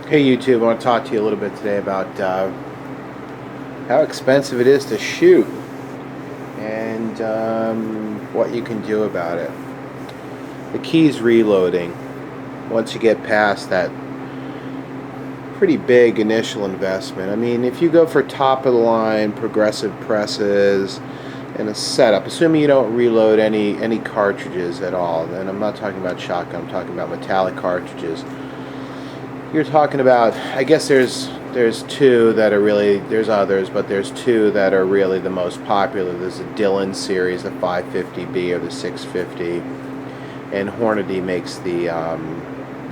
Hey YouTube, I want to talk to you a little bit today about how expensive it is to shoot and what you can do about it. The key is reloading. Once you get past that pretty big initial investment. I mean, if you go for top of the line progressive presses and a setup, assuming you don't reload any cartridges at all, then I'm not talking about shotgun, I'm talking about metallic cartridges. You're talking about, I guess there's two that are really, there's others, but there's two that are really the most popular. There's the Dillon series, the 550B or the 650, and Hornady makes the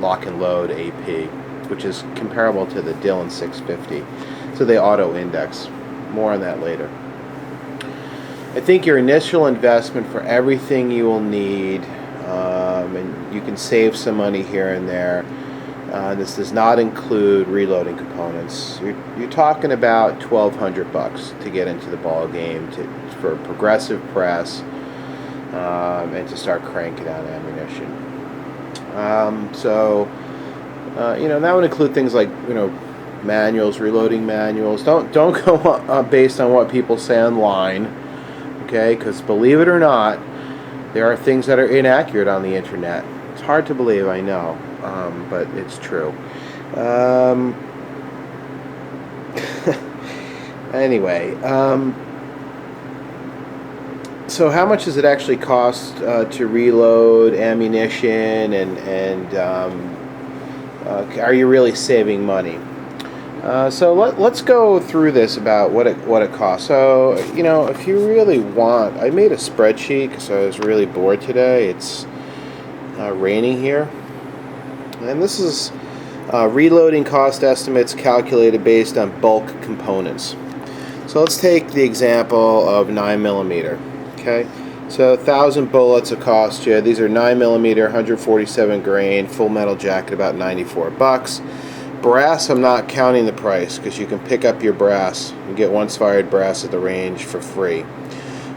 lock and load AP, which is comparable to the Dillon 650. So they auto index. More on that later. I think your initial investment for everything you will need, and you can save some money here and there. This does not include reloading components. You're talking about $1,200 to get into the ball game for a progressive press and to start cranking out ammunition. That would include things like manuals, reloading manuals. Don't go based on what people say online, okay? Because believe it or not, there are things that are inaccurate on the internet. It's hard to believe, I know. But it's true. Anyway, so how much does it actually cost to reload ammunition, and are you really saving money? So let's go through this about what it costs. So if you really want, I made a spreadsheet because I was really bored today. It's raining here. And this is reloading cost estimates calculated based on bulk components. So let's take the example of 9mm. Okay, so 1,000 bullets will cost you. These are 9mm, 147 grain, full metal jacket, about $94. Brass, I'm not counting the price because you can pick up your brass. You get once fired brass at the range for free.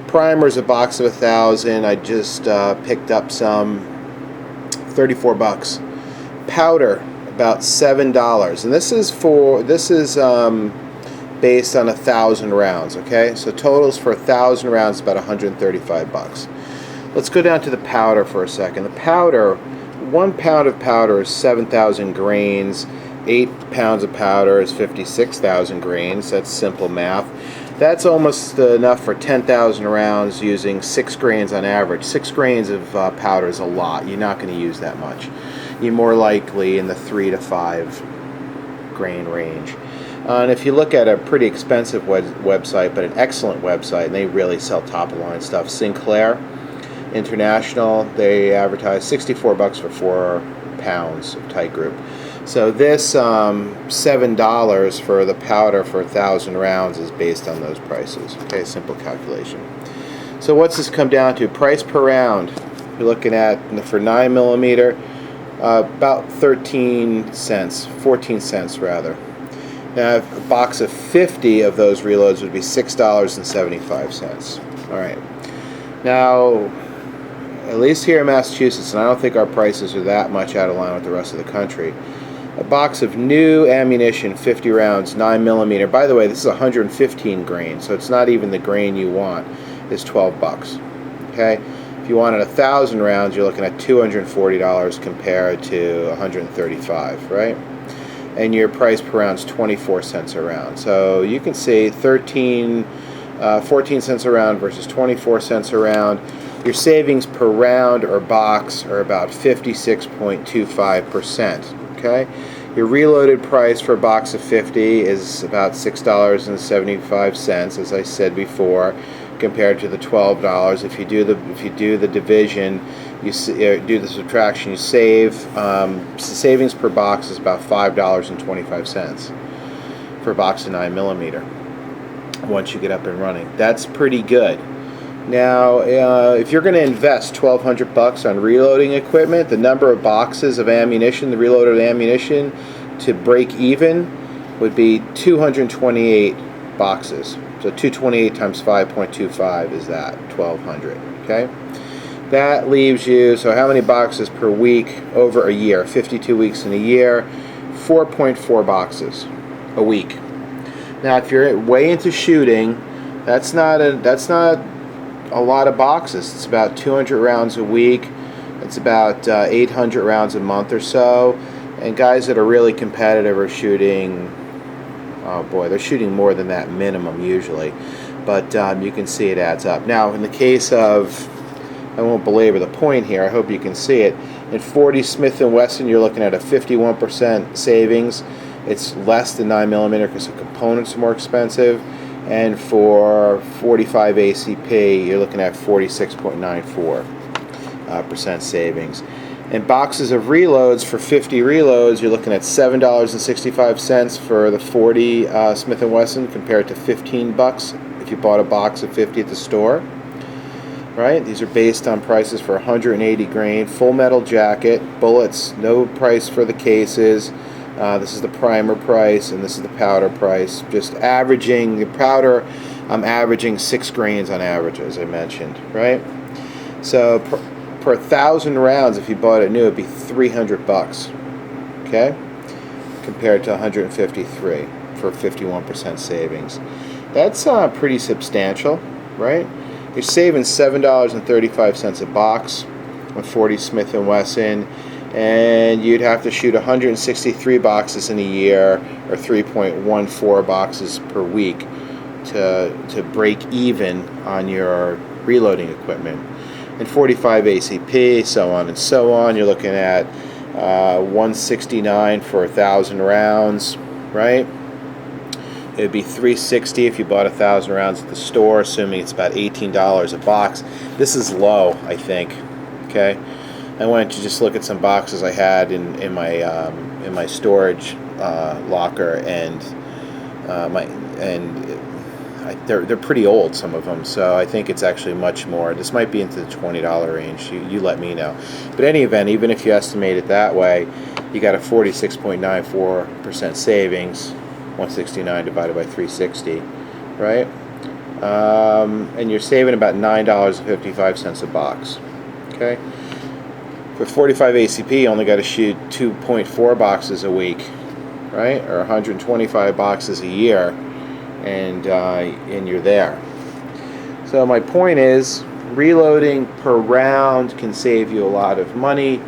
Primers, a box of 1,000. I just picked up some, $34. Powder, about $7, and this is based on 1,000 rounds. Okay, so totals for 1,000 rounds about $135. Let's go down to the powder for a second. The powder, 1 pound of powder is 7,000 grains. 8 pounds of powder is 56,000 grains. That's simple math. That's almost enough for 10,000 rounds using 6 grains on average. 6 grains of powder is a lot. You're not going to use that much. You're more likely in the 3 to 5 grain range. And if you look at a pretty expensive website, but an excellent website, and they really sell top-of-the-line stuff, Sinclair International, they advertise $64 for 4 pounds of tight group. So this $7 for the powder for 1,000 rounds is based on those prices. Okay, simple calculation. So what's this come down to? Price per round. You're looking at, for 9mm, about 13 cents, 14 cents rather. Now a box of 50 of those reloads would be $6.75. All right. Now, at least here in Massachusetts, and I don't think our prices are that much out of line with the rest of the country, a box of new ammunition, 50 rounds, 9mm. By the way, this is 115 grain, so it's not even the grain you want, is $12. Okay? If you wanted 1,000 rounds, you're looking at $240 compared to $135, right? And your price per round is 24 cents a round. So you can see 14 cents a round versus 24 cents a round. Your savings per round or box are about 56.25%. Okay? Your reloaded price for a box of 50 is about $6.75, as I said before, compared to the $12. If you do the division, you do the subtraction, you save. Savings per box is about $5.25 for a box of 9mm. Once you get up and running, that's pretty good. Now, if you're going to invest $1,200 on reloading equipment, the number of boxes of ammunition, the reloaded ammunition, to break even would be 228 boxes. So 228 times 5.25 is that, 1,200. Okay? That leaves you, so how many boxes per week over a year? 52 weeks in a year. 4.4 boxes a week. Now, if you're way into shooting, that's not a lot of boxes. It's about 200 rounds a week. It's about 800 rounds a month or so. And guys that are really competitive are shooting, oh boy, they're shooting more than that minimum usually. But you can see it adds up. Now, in the case of, I won't belabor the point here, I hope you can see it. In 40 Smith & Wesson, you're looking at a 51% savings. It's less than 9mm because the components are more expensive. And for 45 ACP, you're looking at 46.94% savings. And boxes of reloads, for 50 reloads, you're looking at $7.65 for the 40 Smith & Wesson compared to $15 if you bought a box of 50 at the store. Right? These are based on prices for 180 grain, full metal jacket, bullets, no price for the cases. This is the primer price, and this is the powder price. Just averaging the powder, I'm averaging 6 grains on average, as I mentioned, right? So per 1,000 rounds, if you bought it new, it'd be $300, okay? Compared to 153 for 51% savings. That's pretty substantial, right? You're saving $7.35 a box on 40 Smith & Wesson. And you'd have to shoot 163 boxes in a year, or 3.14 boxes per week, to break even on your reloading equipment. And 45 ACP, so on and so on. You're looking at 169 for 1,000 rounds, right? It'd be $360 if you bought 1,000 rounds at the store, assuming it's about $18 a box. This is low, I think. Okay. I wanted to just look at some boxes I had in my storage locker, and they're pretty old, some of them. So I think it's actually much more. This might be into the $20 range. You let me know. But in any event, even if you estimate it that way, you got a 46.94% savings. 169 divided by 360, right? And you're saving about $9.55 a box. Okay. For 45 ACP, you only got to shoot 2.4 boxes a week, right? Or 125 boxes a year, and you're there. So my point is, reloading per round can save you a lot of money.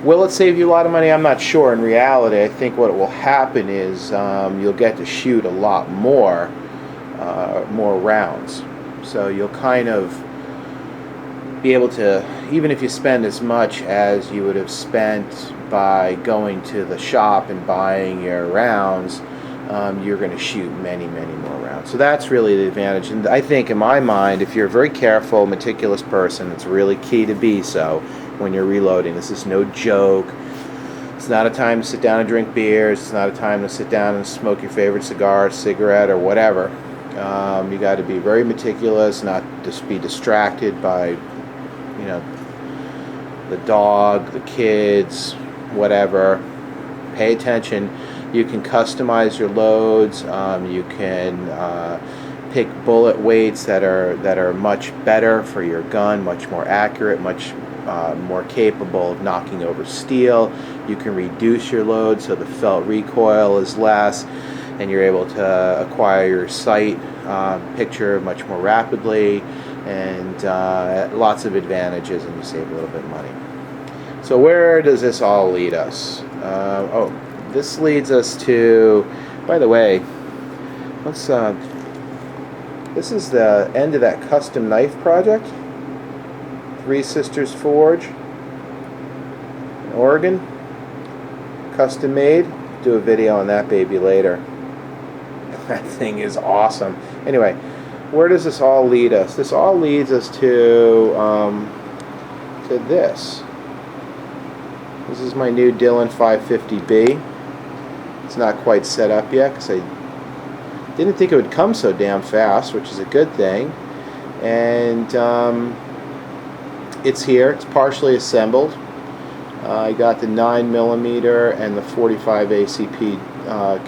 Will it save you a lot of money? I'm not sure. In reality, I think what will happen is you'll get to shoot a lot more rounds. So you'll kind of be able to, even if you spend as much as you would have spent by going to the shop and buying your rounds, you're going to shoot many, many more rounds. So that's really the advantage. And I think, in my mind, if you're a very careful, meticulous person, it's really key to be so when you're reloading. This is no joke. It's not a time to sit down and drink beers. It's not a time to sit down and smoke your favorite cigar, cigarette, or whatever. You got to be very meticulous, not just be distracted by, the dog, the kids, whatever. Pay attention. You can customize your loads. You can pick bullet weights that are much better for your gun, much more accurate, much more capable of knocking over steel. You can reduce your load so the felt recoil is less, and you're able to acquire your sight picture much more rapidly, and lots of advantages, and you save a little bit of money. So where does this all lead us? This leads us to, by the way, this is the end of that custom knife project. Three Sisters Forge in Oregon. Custom made. Do a video on that baby later. That thing is awesome. Anyway, where does this all lead us? This all leads us to this. This is my new Dillon 550B. It's not quite set up yet because I didn't think it would come so damn fast, which is a good thing. And it's here. It's partially assembled. I got the 9mm and the 45 ACP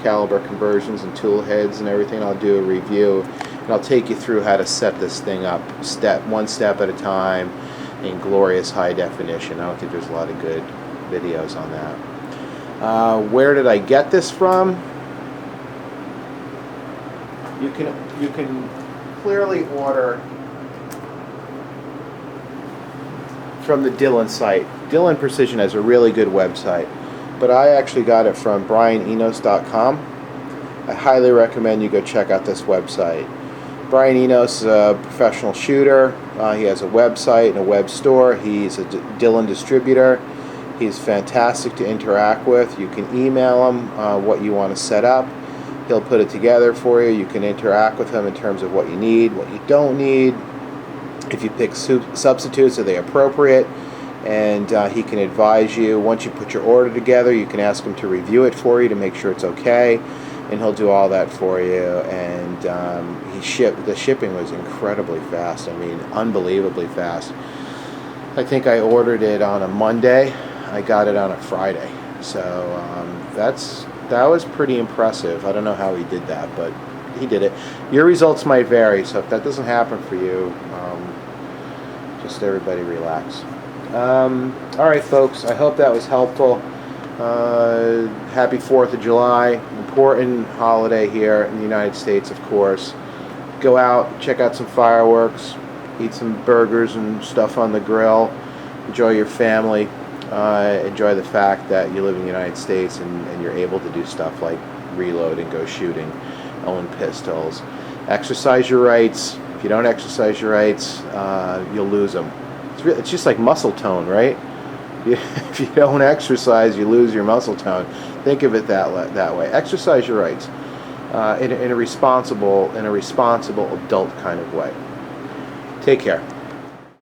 caliber conversions and tool heads and everything. I'll do a review, and I'll take you through how to set this thing up one step at a time in glorious high definition. I don't think there's a lot of good videos on that. Where did I get this from? You can clearly order from the Dillon site. Dillon Precision has a really good website, but I actually got it from brianenos.com. I highly recommend you go check out this website. Brian Enos is a professional shooter. He has a website and a web store. He's a Dillon distributor. He's fantastic to interact with. You can email him what you want to set up. He'll put it together for you. You can interact with him in terms of what you need, what you don't need. If you pick substitutes, are they appropriate? And he can advise you. Once you put your order together, you can ask him to review it for you to make sure it's okay, and he'll do all that for you. And the shipping was incredibly fast. I mean, unbelievably fast. I think I ordered it on a Monday. I got it on a Friday. So that was pretty impressive. I don't know how he did that, but he did it. Your results might vary, so if that doesn't happen for you, just everybody relax. All right, folks, I hope that was helpful. Happy 4th of July, important holiday here in the United States, of course. Go out, check out some fireworks, eat some burgers and stuff on the grill, enjoy your family, enjoy the fact that you live in the United States and you're able to do stuff like reload and go shooting, own pistols. Exercise your rights. If you don't exercise your rights, you'll lose them. It's just like muscle tone, right? If you don't exercise, you lose your muscle tone. Think of it that way. Exercise your rights in a responsible adult kind of way. Take care.